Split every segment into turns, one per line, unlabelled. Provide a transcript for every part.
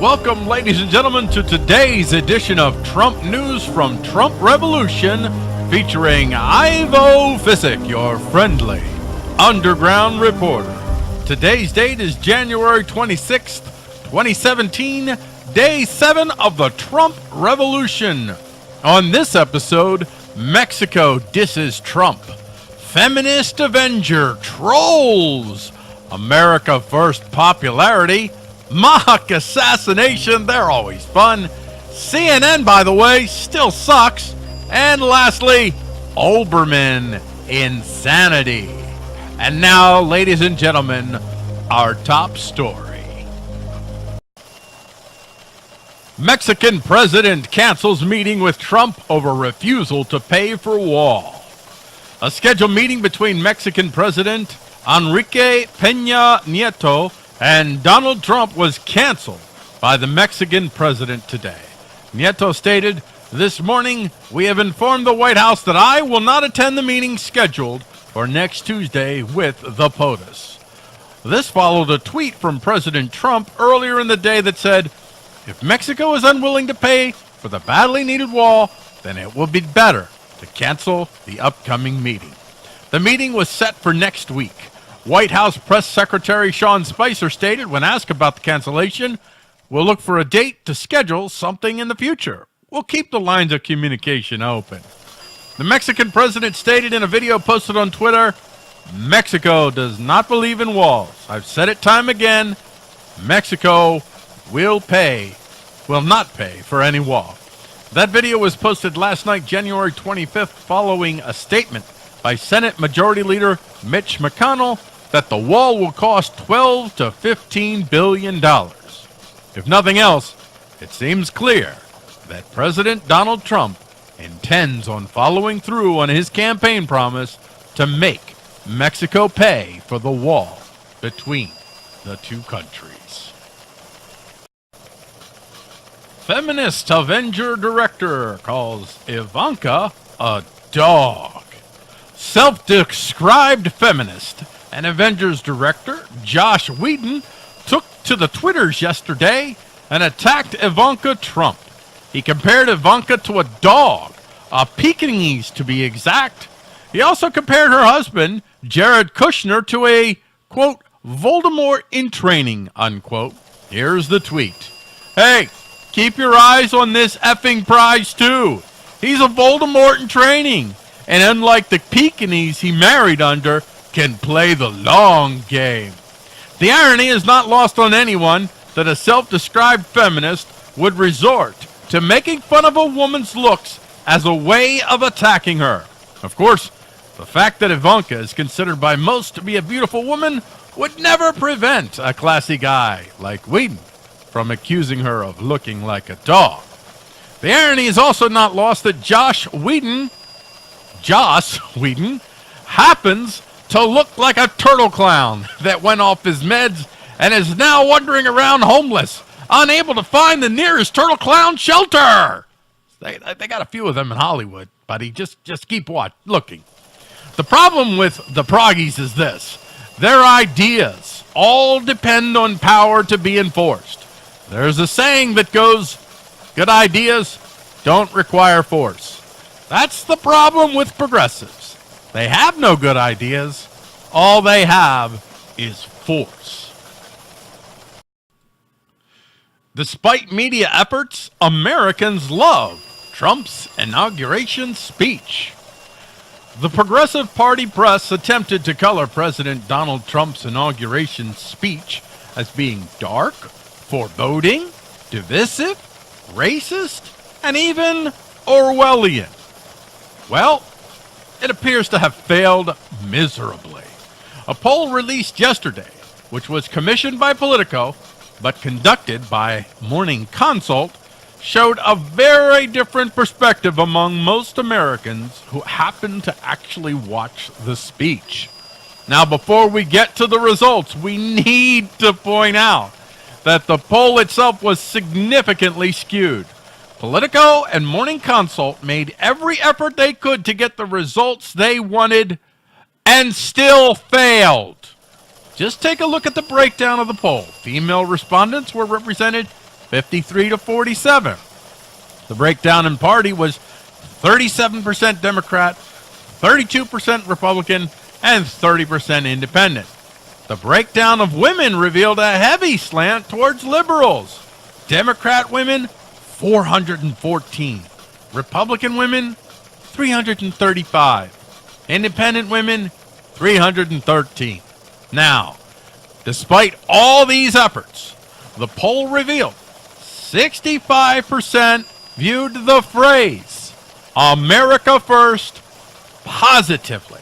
Welcome, ladies and gentlemen, to today's edition of Trump News from Trump Revolution, featuring Ivo Fisick, your friendly underground reporter. Today's date is January 26th, 2017, day 7 of the Trump Revolution. On this episode, Mexico disses Trump. Feminist Avenger trolls. America First popularity. Mock assassination, they're always fun. CNN, by the way, still sucks. And lastly, Olbermann insanity. And now, ladies and gentlemen, our top story. Mexican president cancels meeting with Trump over refusal to pay for wall. A scheduled meeting between Mexican President Enrique Peña Nieto and Donald Trump was canceled by the Mexican president today. Nieto stated, "This morning, we have informed the White House that I will not attend the meeting scheduled for next Tuesday with the POTUS." This followed a tweet from President Trump earlier in the day that said, "If Mexico is unwilling to pay for the badly needed wall, then it will be better to cancel the upcoming meeting." The meeting was set for next week. White House Press Secretary Sean Spicer stated when asked about the cancellation, "We'll look for a date to schedule something in the future. We'll keep the lines of communication open." The Mexican president stated in a video posted on Twitter, "Mexico does not believe in walls. I've said it time again. Mexico will not pay for any wall." That video was posted last night, January 25th, following a statement by Senate Majority Leader Mitch McConnell that the wall will cost $12 to $15 billion. If nothing else, it seems clear that President Donald Trump intends on following through on his campaign promise to make Mexico pay for the wall between the two countries. Feminist Avenger director calls Ivanka a dog. Self-described feminist and Avengers director Josh Whedon took to the Twitters yesterday and attacked Ivanka Trump. He compared Ivanka to a dog, a Pekingese to be exact. He also compared her husband, Jared Kushner, to a, quote, Voldemort in training, unquote. Here's the tweet. "Hey, keep your eyes on this effing prize too. He's a Voldemort in training. And unlike the Pekingese he married under, can play the long game." The irony is not lost on anyone that a self-described feminist would resort to making fun of a woman's looks as a way of attacking her. Of course, the fact that Ivanka is considered by most to be a beautiful woman would never prevent a classy guy like Whedon from accusing her of looking like a dog. The irony is also not lost that Joss Whedon happens to look like a turtle clown that went off his meds and is now wandering around homeless, unable to find the nearest turtle clown shelter. They got a few of them in Hollywood, buddy. Just keep looking. The problem with the proggies is this. Their ideas all depend on power to be enforced. There's a saying that goes, good ideas don't require force. That's the problem with progressives. They have no good ideas. All they have is force. Despite media efforts, Americans love Trump's inauguration speech. The Progressive Party press attempted to color President Donald Trump's inauguration speech as being dark, foreboding, divisive, racist, and even Orwellian. Well, it appears to have failed miserably. A poll released yesterday, which was commissioned by Politico, but conducted by Morning Consult, showed a very different perspective among most Americans who happened to actually watch the speech. Now, before we get to the results, we need to point out that the poll itself was significantly skewed. Politico and Morning Consult made every effort they could to get the results they wanted and still failed. Just take a look at the breakdown of the poll. Female respondents were represented 53 to 47. The breakdown in party was 37% Democrat, 32% Republican, and 30% independent. The breakdown of women revealed a heavy slant towards liberals. Democrat women, 414. Republican women, 335. Independent women, 313. Now, despite all these efforts, the poll revealed 65% viewed the phrase America First positively,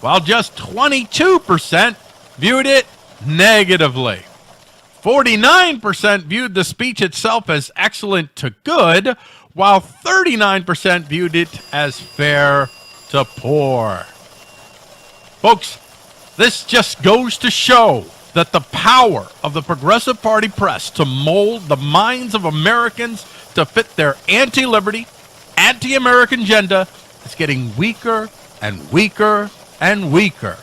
while just 22% viewed it negatively. 49% viewed the speech itself as excellent to good, while 39% viewed it as fair to poor. Folks, this just goes to show that the power of the Progressive Party press to mold the minds of Americans to fit their anti-liberty, anti-American agenda is getting weaker and weaker and weaker.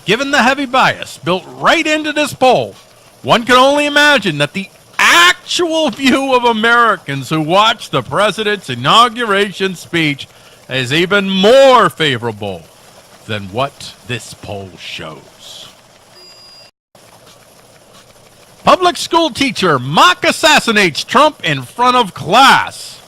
Given the heavy bias built right into this poll, one can only imagine that the actual view of Americans who watched the president's inauguration speech is even more favorable than what this poll shows. Public school teacher mock assassinates Trump in front of class.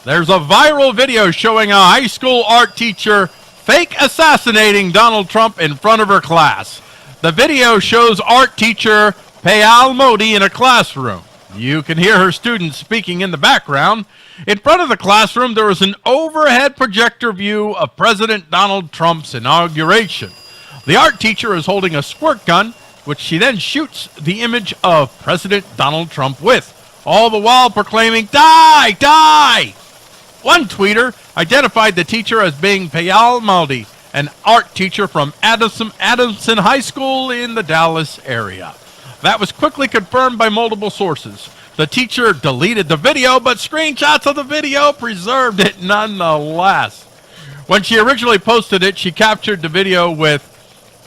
There's a viral video showing a high school art teacher fake assassinating Donald Trump in front of her class. The video shows art teacher Payal Modi in a classroom. You can hear her students speaking in the background. In front of the classroom, there was an overhead projector view of President Donald Trump's inauguration. The art teacher is holding a squirt gun, which she then shoots the image of President Donald Trump with, all the while proclaiming, "Die! Die!" One tweeter identified the teacher as being Payal Modi, an art teacher from Adamson High School in the Dallas area. That was quickly confirmed by multiple sources. The teacher deleted the video, but screenshots of the video preserved it nonetheless. When she originally posted it, she captured the video with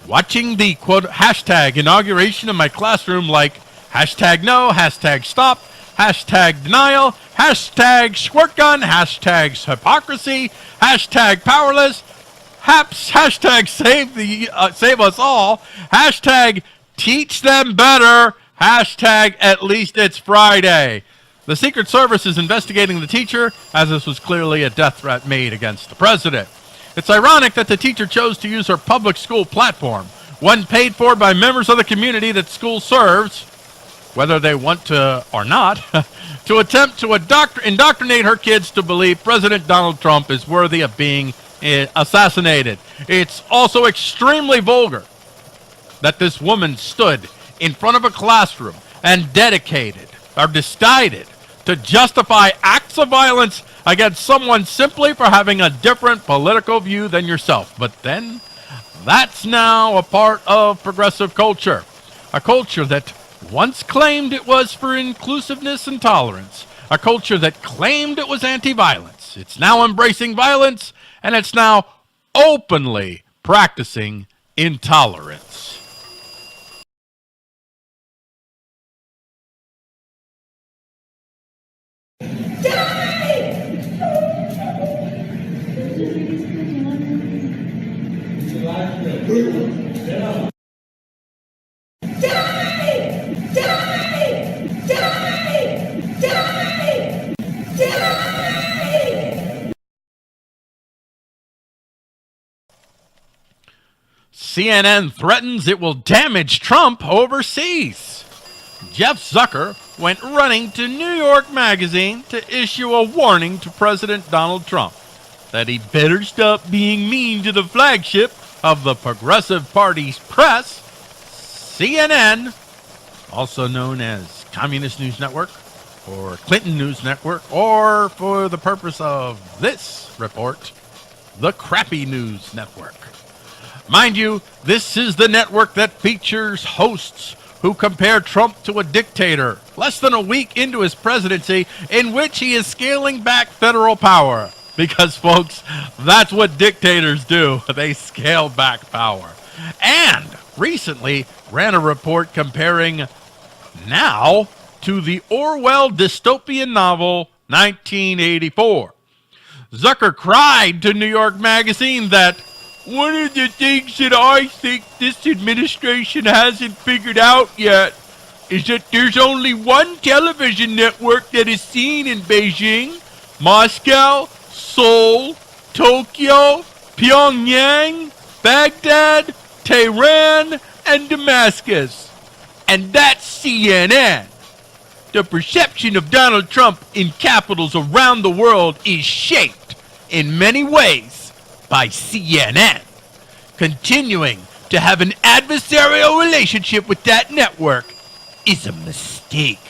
watching the quote hashtag inauguration in my classroom, like hashtag no, hashtag stop, hashtag denial, hashtag squirt gun, hashtag hypocrisy, hashtag powerless, hashtag save us all, hashtag teach them better, hashtag at least it's Friday. The Secret Service is investigating the teacher, as this was clearly a death threat made against the president. It's ironic that the teacher chose to use her public school platform, one paid for by members of the community that school serves, whether they want to or not, to attempt to indoctrinate her kids to believe President Donald Trump is worthy of being assassinated. It's also extremely vulgar that this woman stood in front of a classroom and decided to justify acts of violence against someone simply for having a different political view than yourself. But then, that's now a part of progressive culture. A culture that once claimed it was for inclusiveness and tolerance. A culture that claimed it was anti-violence. It's now embracing violence, and it's now openly practicing intolerance. CNN threatens it will damage Trump overseas. Jeff Zucker went running to New York Magazine to issue a warning to President Donald Trump that he better stop being mean to the flagship of the Progressive Party's press, CNN, also known as Communist News Network or Clinton News Network, or for the purpose of this report, the Crappy News Network. Mind you, this is the network that features hosts who compare Trump to a dictator less than a week into his presidency, in which he is scaling back federal power. Because, folks, that's what dictators do. They scale back power. And recently ran a report comparing now to the Orwell dystopian novel 1984. Zucker cried to New York Magazine that one of the things that I think this administration hasn't figured out yet is that there's only one television network that is seen in Beijing, Moscow, Seoul, Tokyo, Pyongyang, Baghdad, Tehran, and Damascus. And that's CNN. The perception of Donald Trump in capitals around the world is shaped in many ways by CNN. Continuing to have an adversarial relationship with that network is a mistake.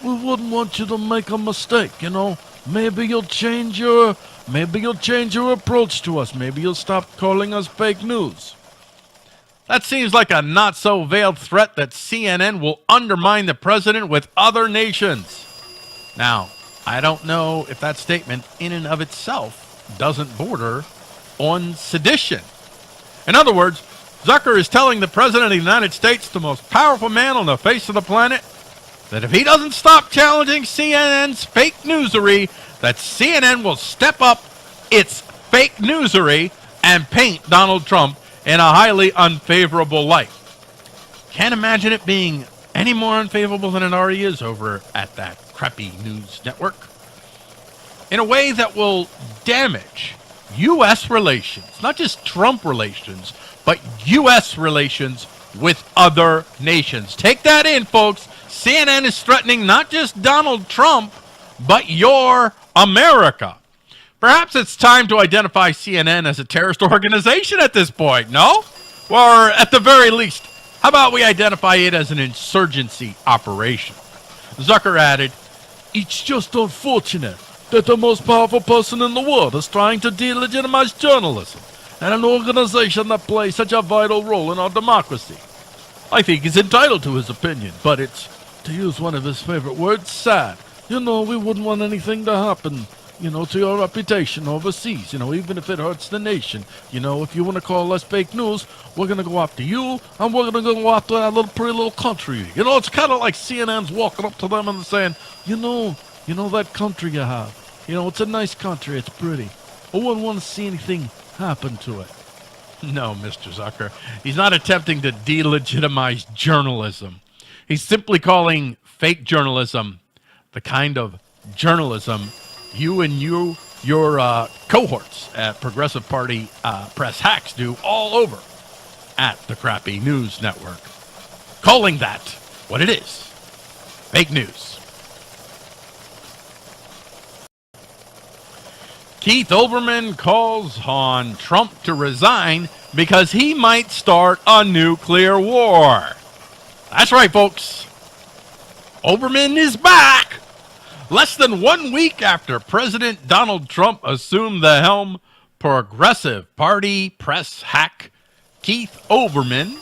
We wouldn't want you to make a mistake, you know. Maybe you'll change your approach to us. Maybe you'll stop calling us fake news.
That seems like a not-so-veiled threat that CNN will undermine the president with other nations. Now, I don't know if that statement in and of itself doesn't border on sedition. In other words, Zucker is telling the president of the United States, the most powerful man on the face of the planet, that if he doesn't stop challenging CNN's fake newsery, that CNN will step up its fake newsery and paint Donald Trump in a highly unfavorable light. Can't imagine it being any more unfavorable than it already is over at that crappy news network. In a way that will damage U.S. relations, not just Trump relations, but U.S. relations with other nations. Take that in, folks. CNN is threatening not just Donald Trump, but your America. Perhaps it's time to identify CNN as a terrorist organization at this point, no? Or at the very least, how about we identify it as an insurgency operation? Zucker added,
It's just unfortunate that the most powerful person in the world is trying to delegitimize journalism and an organization that plays such a vital role in our democracy. I think he's entitled to his opinion, but it's, to use one of his favorite words, sad. You know, we wouldn't want anything to happen, you know, to your reputation overseas, you know, even if it hurts the nation. You know, if you want to call us fake news, we're going to go after you, and we're going to go after that little pretty little country. You know, it's kind of like CNN's walking up to them and saying, you know that country you have. You know, it's a nice country, it's pretty. I wouldn't want to see anything happen to it.
No, Mr. Zucker. He's not attempting to delegitimize journalism. He's simply calling fake journalism the kind of journalism you and your cohorts at Progressive Party press hacks do all over at the crappy news network. Calling that what it is. Fake news. Keith Olbermann calls on Trump to resign because he might start a nuclear war. That's right, folks. Olbermann is back. Less than 1 week after President Donald Trump assumed the helm, Progressive Party press hack Keith Olbermann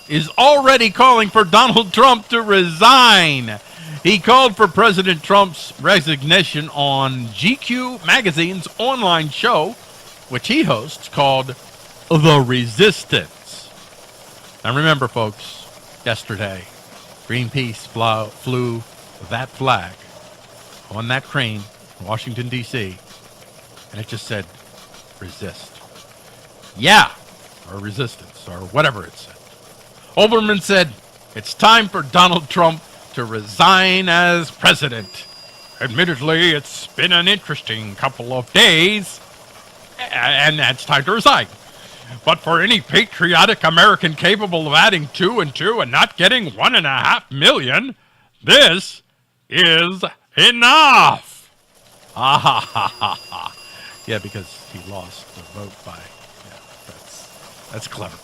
is already calling for Donald Trump to resign. He called for President Trump's resignation on GQ magazine's online show, which he hosts, called The Resistance. Now remember, folks, yesterday, Greenpeace flew that flag on that crane in Washington, D.C., and it just said, resist. Yeah, or resistance, or whatever it said. Olbermann said, it's time for Donald Trump to resign as president. Admittedly, it's been an interesting couple of days, and it's time to resign. But for any patriotic American capable of adding 2 and 2 and not getting 1.5 million, this is enough. Ah ha ha ha ha. Yeah, because he lost the vote by. Yeah, that's clever.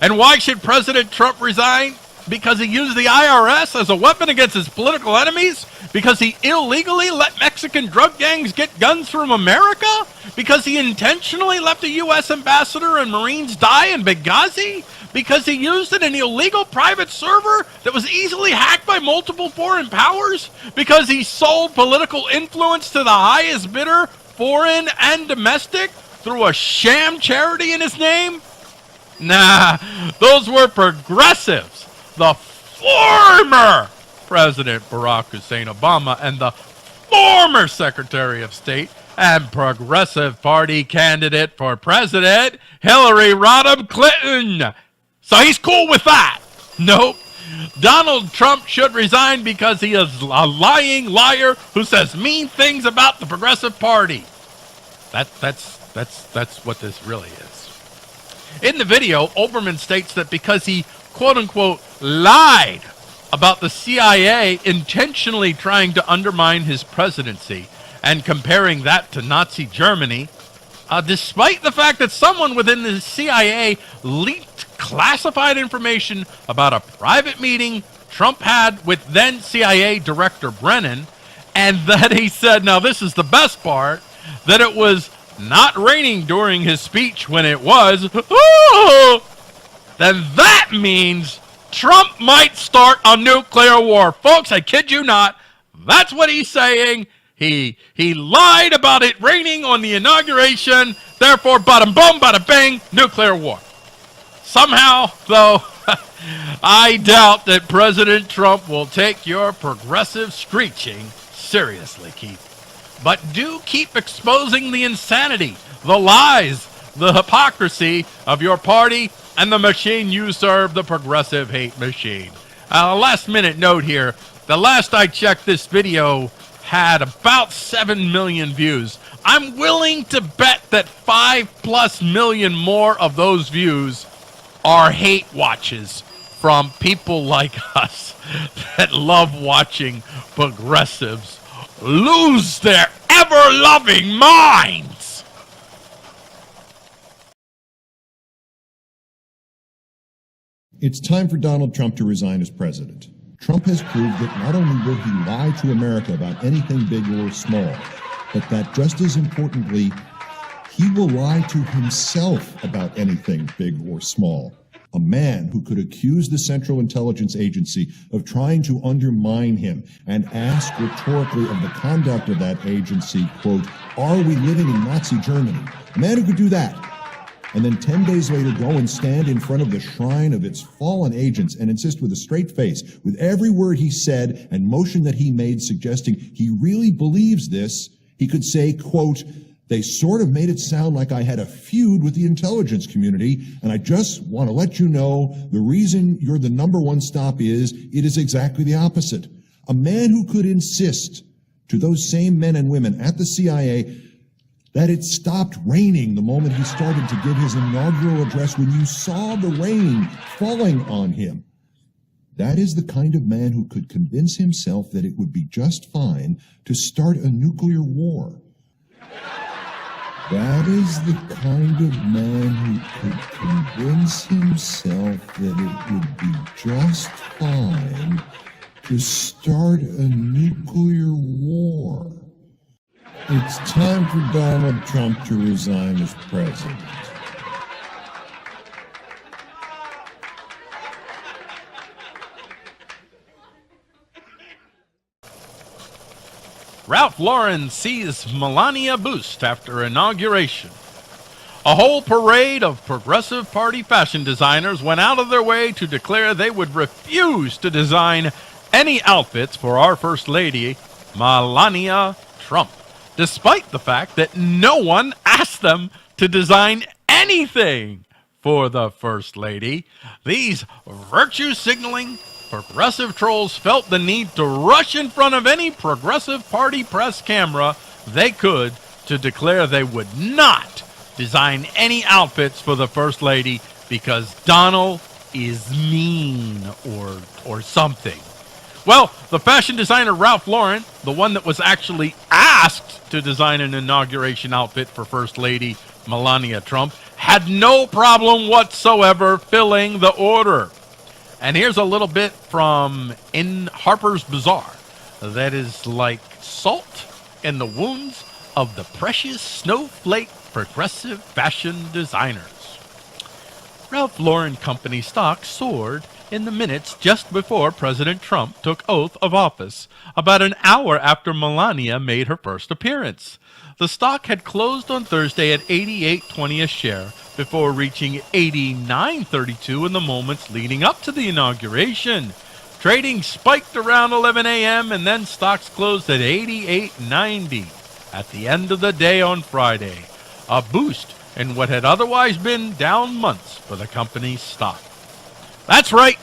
And why should President Trump resign? Because he used the IRS as a weapon against his political enemies? Because he illegally let Mexican drug gangs get guns from America? Because he intentionally left a U.S. ambassador and Marines die in Benghazi? Because he used an illegal private server that was easily hacked by multiple foreign powers? Because he sold political influence to the highest bidder, foreign and domestic, through a sham charity in his name? Nah, those were progressives. The former President Barack Hussein Obama and the former Secretary of State and Progressive Party candidate for president, Hillary Rodham Clinton. So he's cool with that. Nope. Donald Trump should resign because he is a lying liar who says mean things about the Progressive Party. That's what this really is. In the video, Olbermann states that because he, quote-unquote, lied about the CIA intentionally trying to undermine his presidency and comparing that to Nazi Germany, despite the fact that someone within the CIA leaked classified information about a private meeting Trump had with then CIA Director Brennan, and that he said, now this is the best part, that it was not raining during his speech when it was, then that means Trump might start a nuclear war. Folks, I kid you not. That's what he's saying. He lied about it raining on the inauguration. Therefore, bada boom, bada bang, nuclear war. Somehow, though, I doubt that President Trump will take your progressive screeching seriously, Keith. But do keep exposing the insanity, the lies, the hypocrisy of your party and the machine you serve, the progressive hate machine. Last minute note here. The last I checked, this video had about 7 million views. I'm willing to bet that 5+ million more of those views are hate watches from people like us that love watching progressives lose their ever-loving minds.
It's time for Donald Trump to resign as president. Trump has proved that not only will he lie to America about anything big or small, but that just as importantly, he will lie to himself about anything big or small. A man who could accuse the Central Intelligence Agency of trying to undermine him and ask rhetorically of the conduct of that agency, quote, are we living in Nazi Germany? A man who could do that. And then 10 days later go and stand in front of the shrine of its fallen agents and insist with a straight face, with every word he said and motion that he made suggesting he really believes this, he could say, quote, they sort of made it sound like I had a feud with the intelligence community, and I just want to let you know the reason you're the number one stop is it is exactly the opposite. A man who could insist to those same men and women at the CIA that it stopped raining the moment he started to give his inaugural address when you saw the rain falling on him. That is the kind of man who could convince himself that it would be just fine to start a nuclear war. That is the kind of man who could convince himself that it would be just fine to start a nuclear war. It's time for Donald Trump to resign as president.
Ralph Lauren sees Melania boost after inauguration. A whole parade of Progressive Party fashion designers went out of their way to declare they would refuse to design any outfits for our First Lady, Melania Trump, despite the fact that no one asked them to design anything for the First Lady. These virtue-signaling progressive trolls felt the need to rush in front of any Progressive Party press camera they could to declare they would not design any outfits for the First Lady because Donald is mean or something. Well, the fashion designer Ralph Lauren, the one that was actually asked to design an inauguration outfit for First Lady Melania Trump, had no problem whatsoever filling the order. And here's a little bit from In Harper's Bazaar that is like salt in the wounds of the precious snowflake progressive fashion designers. Ralph Lauren Company stock soared in the minutes just before President Trump took oath of office, about an hour after Melania made her first appearance. The stock had closed on Thursday at $88.20 a share before reaching $89.32 in the moments leading up to the inauguration. Trading spiked around 11 a.m. and then stocks closed at 88.90 at the end of the day on Friday, a boost in what had otherwise been down months for the company's stock. That's right,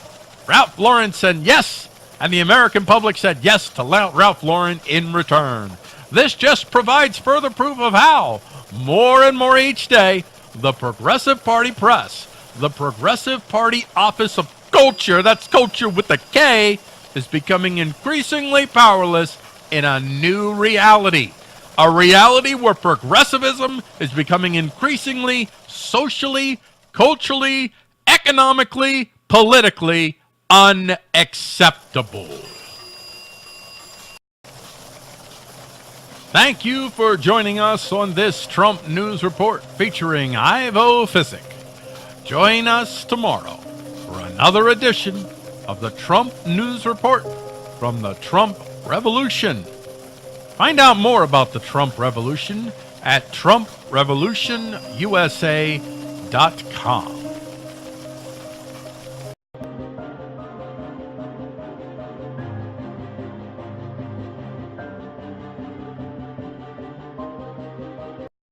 Ralph Lauren said yes, and the American public said yes to Ralph Lauren in return. This just provides further proof of how, more and more each day, the Progressive Party press, the Progressive Party Office of Culture, that's culture with a K, is becoming increasingly powerless in a new reality. A reality where progressivism is becoming increasingly socially, culturally, economically, politically unacceptable. Thank you for joining us on this Trump News Report featuring Ivo Fisick. Join us tomorrow for another edition of the Trump News Report from the Trump Revolution. Find out more about the Trump Revolution at TrumpRevolutionUSA.com.